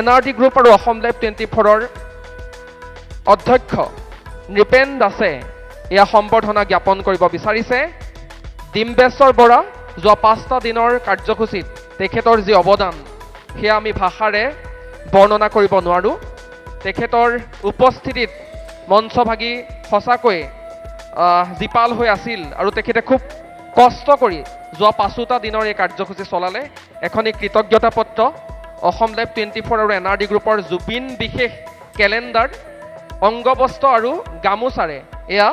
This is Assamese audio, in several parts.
NRD গ্ৰুপ আৰু অসম লাইভ 24ৰ অধ্যক্ষ নৃপেন দাসে এয়া সম্বৰ্ধনা জ্ঞাপন কৰিব বিচাৰিছে। ডিম্বেশ্বৰ বৰা যোৱা 5টা দিনৰ কাৰ্যসূচীত তেখেতৰ যি অৱদান সেয়া আমি ভাষাৰে বৰ্ণনা কৰিব নোৱাৰোঁ। তেখেতৰ উপস্থিতিত মঞ্চভাগী সঁচাকৈ জীপাল হৈ আছিল আৰু তেখেতে খুব কষ্ট কৰি যোৱা 5টা দিনৰ এই কাৰ্যসূচী চলালে। এখনি কৃতজ্ঞতা পত্ৰ, অসম লাইভ 24 আৰু NRD গ্ৰুপৰ জুবিন বিশেষ কেলেণ্ডাৰ, অংগবস্ত্ৰ আৰু গামোচাৰে এয়া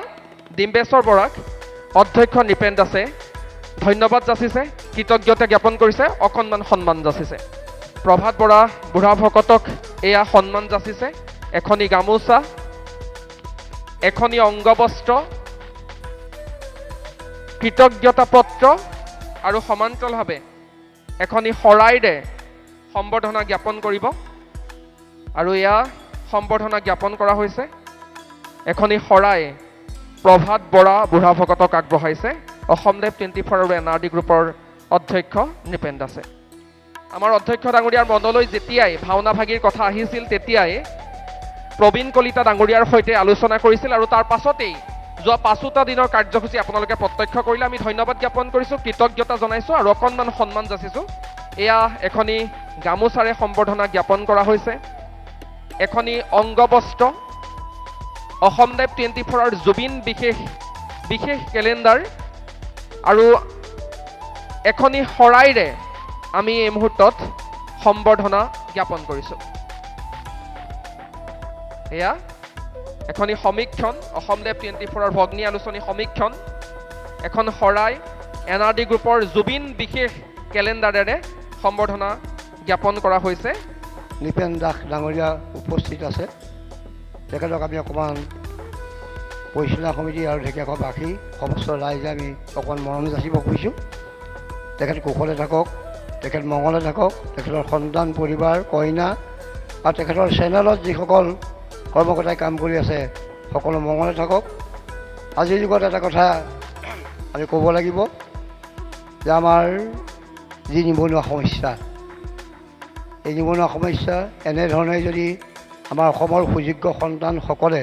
ডিম্বেশ্বৰ বৰাক অধ্যক্ষ নৃপেন দাসে ধন্যবাদ যাচিছে, কৃতজ্ঞতা জ্ঞাপন কৰিছে, অকণমান সন্মান যাচিছে। প্ৰভাত বৰা বুঢ়া ভকতক এয়া সন্মান যাচিছে, এখনি গামোচা, এখনি অংগবস্ত্ৰ, কৃতজ্ঞতা পত্ৰ আৰু সমান্তৰালভাৱে এখনি শৰাইৰে সম্বৰ্ধনা জ্ঞাপন কৰিব। আৰু এয়া সম্বৰ্ধনা জ্ঞাপন কৰা হৈছে, এখনি শৰাই প্ৰভাত বৰা বুঢ়া ভকতক আগবঢ়াইছে অসম লাইভ 24 আৰু NRD গ্ৰুপৰ অধ্যক্ষ নৃপেন দাসে। আমাৰ অধ্যক্ষ ডাঙৰীয়াৰ মনলৈ যেতিয়াই ভাওনা ভাগীৰ কথা আহিছিল তেতিয়াই প্ৰবীণ কলিতা ডাঙৰীয়াৰ সৈতে আলোচনা কৰিছিল আৰু তাৰ পাছতেই যোৱা 5টা দিনৰ কাৰ্যসূচী আপোনালোকে প্ৰত্যক্ষ কৰিলে। আমি ধন্যবাদ জ্ঞাপন কৰিছোঁ, কৃতজ্ঞতা জনাইছোঁ আৰু অকণমান সন্মান যাচিছোঁ। এয়া এখনি গামোচাৰে সম্বৰ্ধনা জ্ঞাপন কৰা হৈছে, এখনি অংগবস্ত্ৰ, অসম লাইভ 24ৰ জুবিন বিশেষ কেলেণ্ডাৰ আৰু এখনি শৰাইৰে আমি এই মুহূৰ্তত সম্বৰ্ধনা জ্ঞাপন কৰিছোঁ। এয়া এখনি সমীক্ষণ, অসম লাইভ 24ৰ ভগ্নী আলোচনী সমীক্ষণ, এখন শৰাই, NRD গ্ৰুপৰ জুবিন বিশেষ কেলেণ্ডাৰেৰে সম্বৰ্ধনা জ্ঞাপন কৰা হৈছে। নৃপেন দাস ডাঙৰীয়া উপস্থিত আছে, তেখেতক আমি অকণমান পৰিচালনা সমিতি আৰু ঢেকীয়াখোৱাবাসী সমস্ত ৰাইজে আমি অকণমান মৰম যাচিব খুজিছোঁ। তেখেত কুশলে থাকক, তেখেত মংগলে থাকক, তেখেতৰ সন্তান পৰিবাৰ কইনা আৰু তেখেতৰ চেনেলত যিসকল কৰ্মকৰ্তাই কাম কৰি আছে সকলো মংগলে থাকক। আজিৰ যুগত এটা কথা আমি ক'ব লাগিব যে আমাৰ যি নিবনুৱা সমস্যা, এই নিবনুৱা সমস্যা এনেধৰণে যদি আমাৰ অসমৰ সুযোগ্য সন্তানসকলে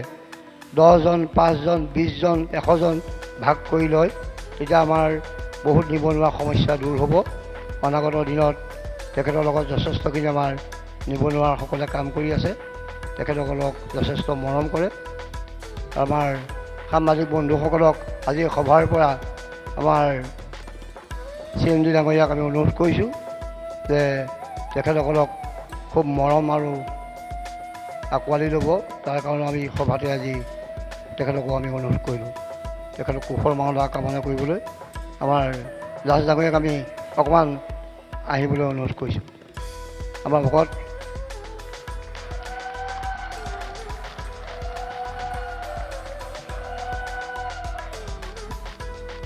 10জন, 5জন, 20জন, 100জন ভাগ কৰি লয় তেতিয়া আমাৰ বহুত নিবনুৱা সমস্যা দূৰ হ'ব। অনাগত দিনত তেখেতৰ লগত যথেষ্টখিনি আমাৰ নিবনুৱাসকলে কাম কৰি আছে, তেখেতসকলক যথেষ্ট মৰম কৰে। আমাৰ সামাজিক বন্ধুসকলক আজি সভাৰ পৰা আমাৰ CMD ডাঙৰীয়াক আমি অনুৰোধ কৰিছোঁ যে তেখেতসকলক খুব মৰম আৰু আঁকোৱালি ল'ব। তাৰ কাৰণে আমি সভাতে আজি তেখেতকো আমি অনুৰোধ কৰিলোঁ, তেখেতক কুশল মংগল কামনা কৰিবলৈ আমাৰ জাজ ডাঙৰীয়াক আমি অকণমান আহিবলৈ অনুৰোধ কৰিছোঁ। আমাৰ ভকত